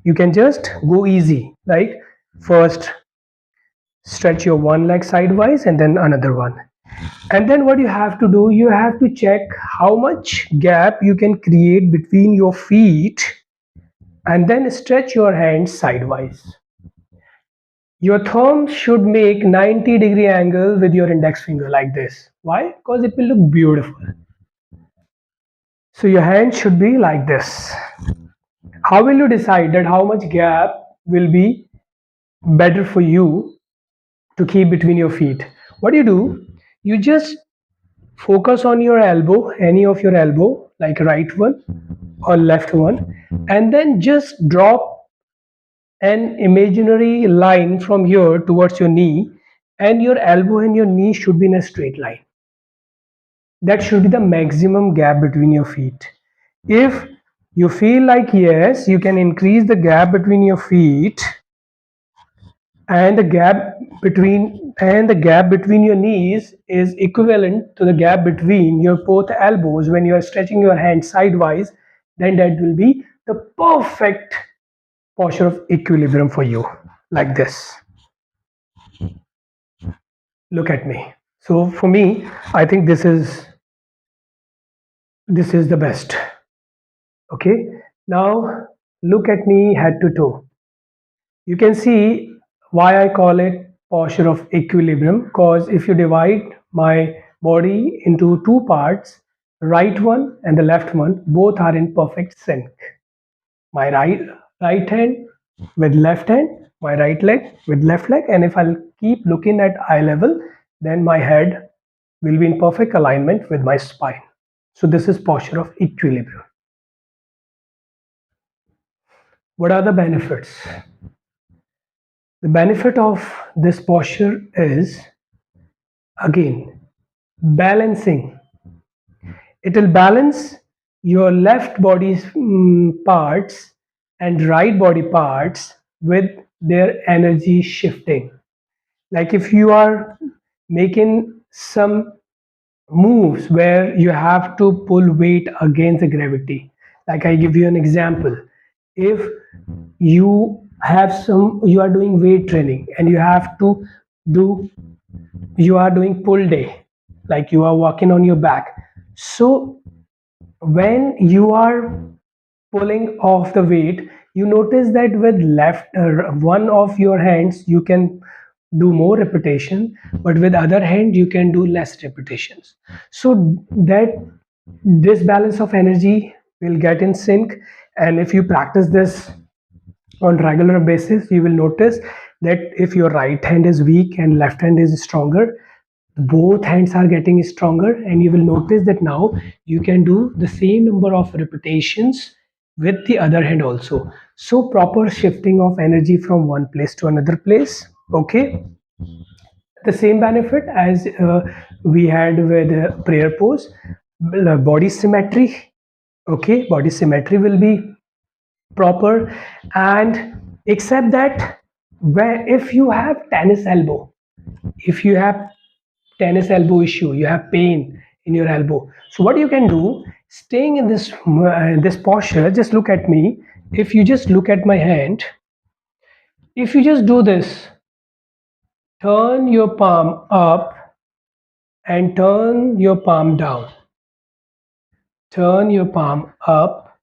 You can just go easy, like first stretch your one leg sidewise and then another one. And then what you have to do, you have to check how much gap you can create between your feet, and then stretch your hands sidewise. Your thumb should make 90-degree angle with your index finger like this. Why? Because it will look beautiful. So your hand should be like this. How will you decide that how much gap will be better for you to keep between your feet? What do? You just focus on your elbow, any of your elbow, like right one or left one, and then just drop an imaginary line from here towards your knee, and your elbow and your knee should be in a straight line. That should be the maximum gap between your feet. If you feel like yes, you can increase the gap between your feet, and the gap between your knees is equivalent to the gap between your both elbows when you are stretching your hand sidewise, then that will be the perfect posture of equilibrium for you, like this. Look at me. So for me, I think this is the best. Okay, now look at me head to toe. You can see why I call it posture of equilibrium, because if you divide my body into two parts, right one and the left one, both are in perfect sync. My right hand with left hand, my right leg with left leg, and if I'll keep looking at eye level, then my head will be in perfect alignment with my spine. So this is posture of equilibrium. What are the benefits? The benefit of this posture is, again, balancing. It will balance your left body's parts and right body parts with their energy shifting. Like if you are making some moves where you have to pull weight against the gravity, like I give you an example. If you are doing weight training and do you are doing pull day, like you are walking on your back. So when you are pulling off the weight, you notice that with left one of your hands you can do more repetition, but with other hand you can do less repetitions. So that this balance of energy will get in sync, and if you practice this on regular basis, you will notice that if your right hand is weak and left hand is stronger, both hands are getting stronger, and you will notice that now you can do the same number of repetitions with the other hand also. So proper shifting of energy from one place to another place. Okay, the same benefit as we had with prayer pose. Body symmetry. Okay, body symmetry will be proper, and except that, where if you have tennis elbow, if you have tennis elbow issue, you have pain in your elbow, so what you can do, staying in this posture, just look at me. If you just look at my hand, if you just do this, turn your palm up and turn your palm down, turn your palm up,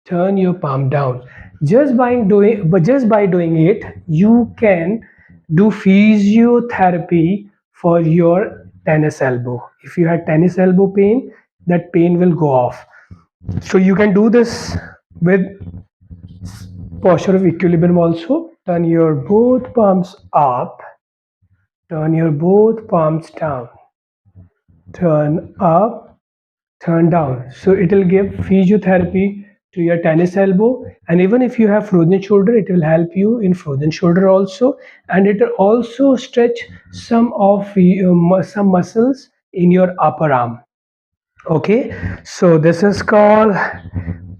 turn your palm down. Just by doing it, you can do physiotherapy for your tennis elbow. If you had tennis elbow pain, that pain will go off. So you can do this with posture of equilibrium also. Turn your both palms up, turn your both palms down, turn up, turn down. So it will give physiotherapy to your tennis elbow, and even if you have frozen shoulder, it will help you in frozen shoulder also, and it will also stretch some muscles in your upper arm. Okay, so this is called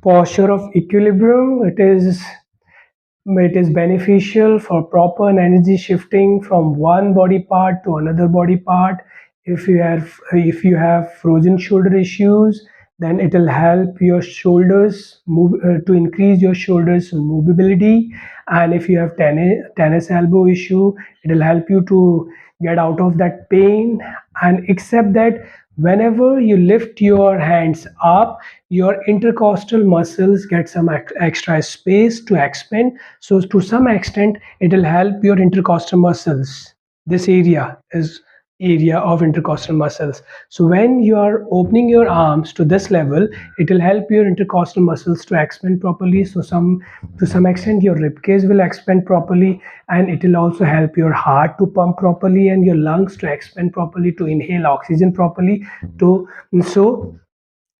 posture of equilibrium. It is beneficial for proper energy shifting from one body part to another body part. If you have frozen shoulder issues, then it will help your shoulders move, to increase your shoulders movability. And if you have tennis elbow issue, it will help you to get out of that pain. And except that, whenever you lift your hands up, your intercostal muscles get some extra space to expand. So to some extent it will help your intercostal muscles. This area is area of intercostal muscles. So when you are opening your arms to this level, it will help your intercostal muscles to expand properly. So to some extent your rib cage will expand properly, and it will also help your heart to pump properly and your lungs to expand properly, to inhale oxygen properly. To so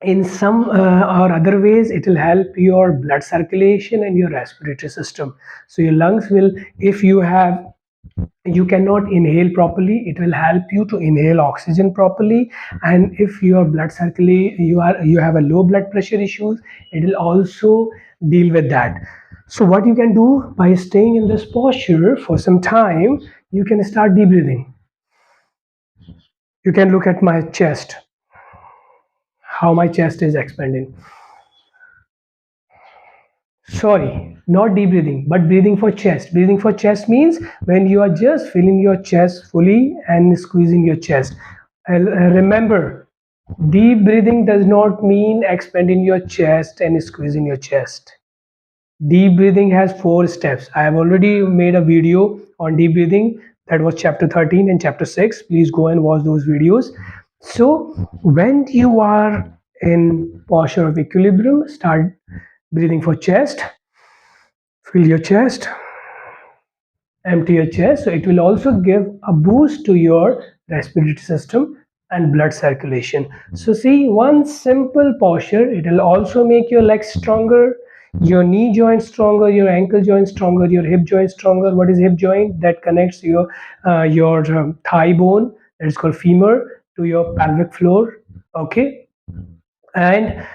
in some or other ways, it will help your blood circulation and your respiratory system. So your lungs will, if you cannot inhale properly, it will help you to inhale oxygen properly. And if your blood circulate, you have a low blood pressure issues, it will also deal with that. So what you can do, by staying in this posture for some time, you can start deep breathing. You can look at my chest, how my chest is expanding. Sorry, not deep breathing, but breathing for chest. Breathing for chest means when you are just filling your chest fully and squeezing your chest. Remember, deep breathing does not mean expanding your chest and squeezing your chest. Deep breathing has 4 steps. I have already made a video on deep breathing, that was chapter 13 and chapter 6. Please go and watch those videos. So, when you are in posture of equilibrium, start breathing for chest. Fill your chest, empty your chest. So it will also give a boost to your respiratory system and blood circulation. So see, one simple posture, it will also make your legs stronger, your knee joint stronger, your ankle joint stronger, your hip joint stronger. What is hip joint? That connects your thigh bone, that is called femur, to your pelvic floor. Okay. And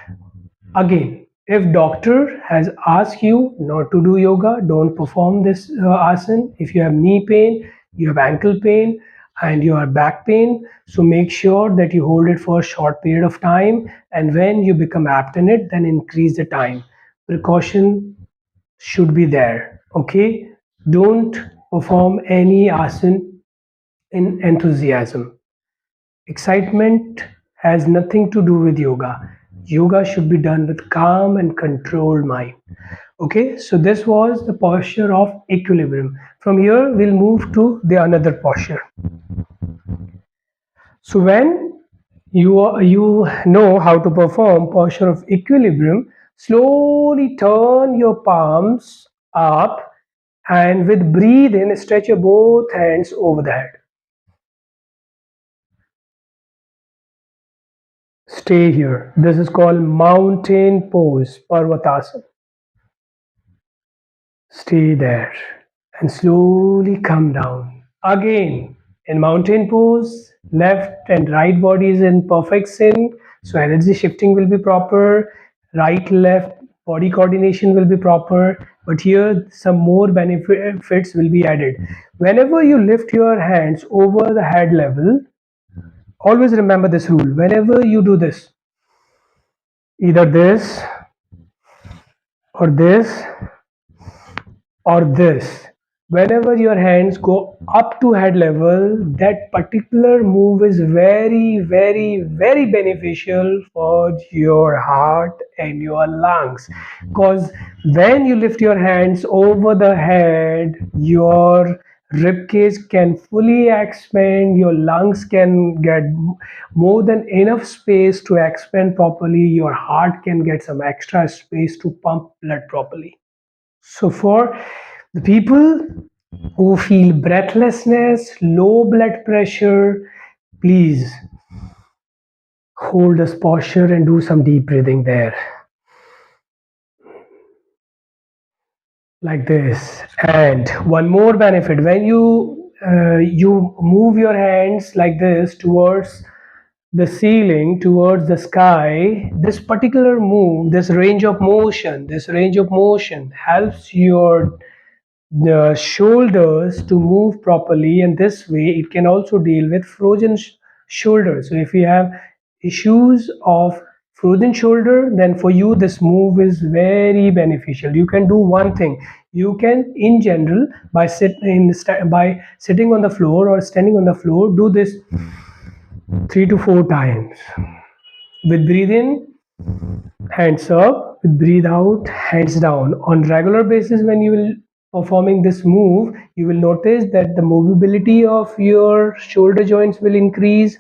again, if doctor has asked you not to do yoga, don't perform this asana. If you have knee pain, you have ankle pain, and you have back pain, so make sure that you hold it for a short period of time. And when you become apt in it, then increase the time. Precaution should be there. Okay, don't perform any asana in enthusiasm. Excitement has nothing to do with yoga. Yoga should be done with calm and controlled mind. Okay, so this was the posture of equilibrium. From here, we'll move to the another posture. So when you know how to perform posture of equilibrium, slowly turn your palms up, and with breathe in, stretch your both hands over the head. Stay here. This is called mountain pose, Parvatasana. Stay there and slowly come down. Again, in mountain pose, left and right body is in perfect sync, so energy shifting will be proper, right left body coordination will be proper. But here, some more benefits will be added. Whenever you lift your hands over the head level, always remember this rule. Whenever you do this, either this or this or this, whenever your hands go up to head level, that particular move is very, very, very beneficial for your heart and your lungs. Because when you lift your hands over the head, your rib cage can fully expand, your lungs can get more than enough space to expand properly, your heart can get some extra space to pump blood properly. So, for the people who feel breathlessness, low blood pressure, please hold this posture and do some deep breathing there, like this. And one more benefit, when you move your hands like this towards the ceiling, towards the sky, this particular move, this range of motion helps your the shoulders to move properly, and this way it can also deal with frozen shoulders. So if you have issues of frozen shoulder, then for you this move is very beneficial. You can do one thing. You can, in general, by sitting on the floor or standing on the floor, do this 3 to 4 times. With breathe in, hands up. With breathe out, hands down. On regular basis, when you will performing this move, you will notice that the mobility of your shoulder joints will increase.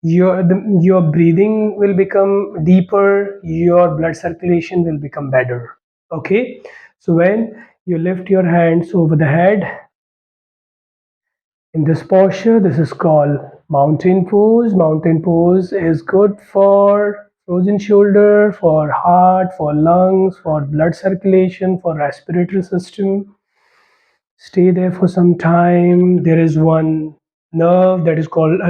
Your breathing will become deeper. Your blood circulation will become better. Okay, so when you lift your hands over the head, in this posture, this is called mountain pose. Mountain pose is good for frozen shoulder, for heart, for lungs, for blood circulation, for respiratory system. Stay there for some time. There is one nerve that is called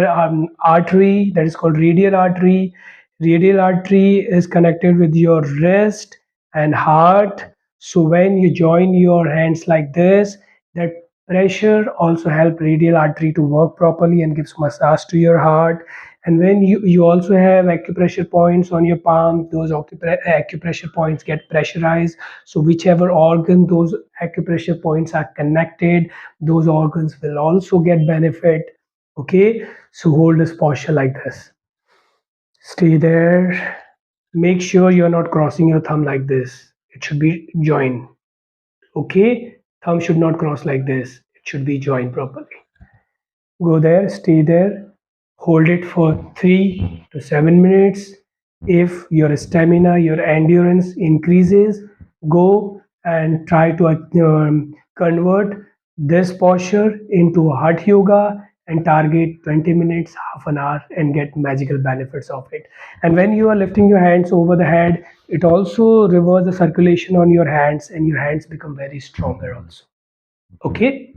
artery, that is called radial artery. Radial artery is connected with your wrist and heart. So when you join your hands like this, that pressure also help radial artery to work properly and gives massage to your heart. And when you also have acupressure points on your palm, those acupressure points get pressurized. So whichever organ those acupressure points are connected, those organs will also get benefit. Okay, so hold this posture like this. Stay there. Make sure you're not crossing your thumb like this. It should be joined. Okay, thumb should not cross like this. It should be joined properly. Go there, stay there, hold it for 3 to 7 minutes. If your stamina, your endurance increases, go and try to convert this posture into a hot yoga and target 20 minutes, half an hour, and get magical benefits of it. And when you are lifting your hands over the head, it also reverses the circulation on your hands, and your hands become very stronger also. Okay,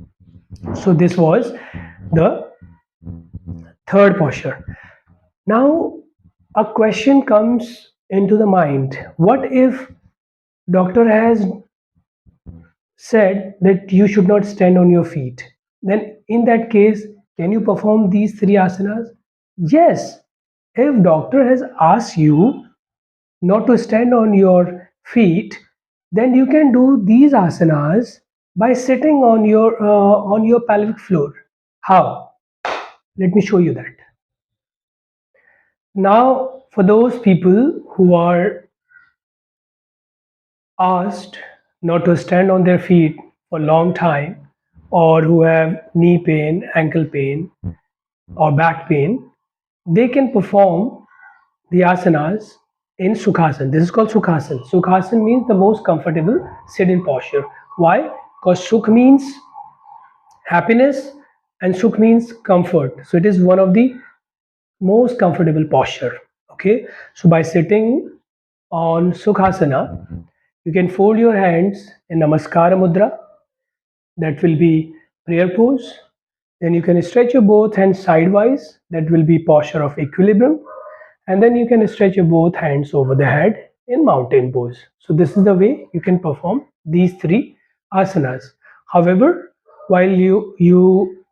so this was the third posture. Now, a question comes into the mind. What if doctor has said that you should not stand on your feet? Then in that case, can you perform these three asanas? Yes. If doctor has asked you not to stand on your feet, then you can do these asanas by sitting on your pelvic floor. How? Let me show you that. Now, for those people who are asked not to stand on their feet for a long time, or who have knee pain, ankle pain, or back pain, they can perform the asanas in Sukhasana. This is called Sukhasana. Sukhasana means the most comfortable sit-in posture. Why? Because Sukh means happiness and Sukh means comfort. So it is one of the most comfortable posture. Okay, so by sitting on Sukhasana, you can fold your hands in Namaskara Mudra, that will be prayer pose. Then you can stretch your both hands sidewise, that will be posture of equilibrium. And then you can stretch your both hands over the head in mountain pose. So this is the way you can perform these three asanas. However, while you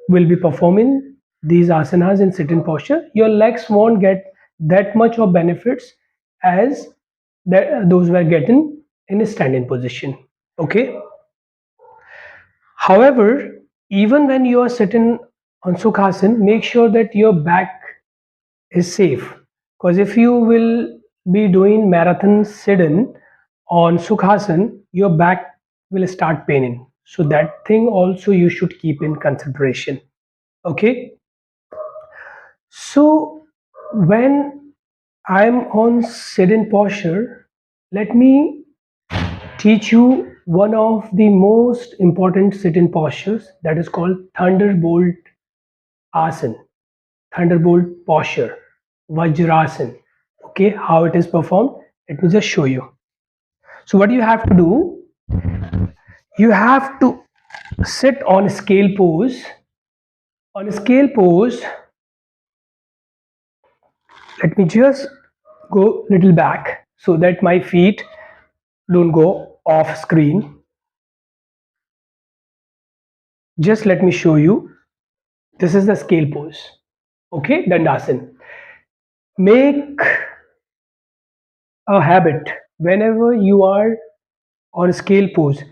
will be performing these asanas in sit-in posture, your legs won't get that much of benefits as those were getting in a standing position. Okay. However, even when you are sitting on Sukhasana, make sure that your back is safe. Because if you will be doing marathon sit-in on Sukhasana, your back will start paining. So that thing also you should keep in consideration. Okay. So when I'm on sit-in posture, let me teach you one of the most important sit-in postures, that is called Thunderbolt Asana, Thunderbolt posture, Vajrasan. Okay, how it is performed? Let me just show you. So what you have to do, you have to sit on scale pose. On scale pose, let me just go little back so that my feet don't go off screen. Just let me show you. This is the scale pose. Okay, Dandasana. Make a habit. Whenever you are on scale pose,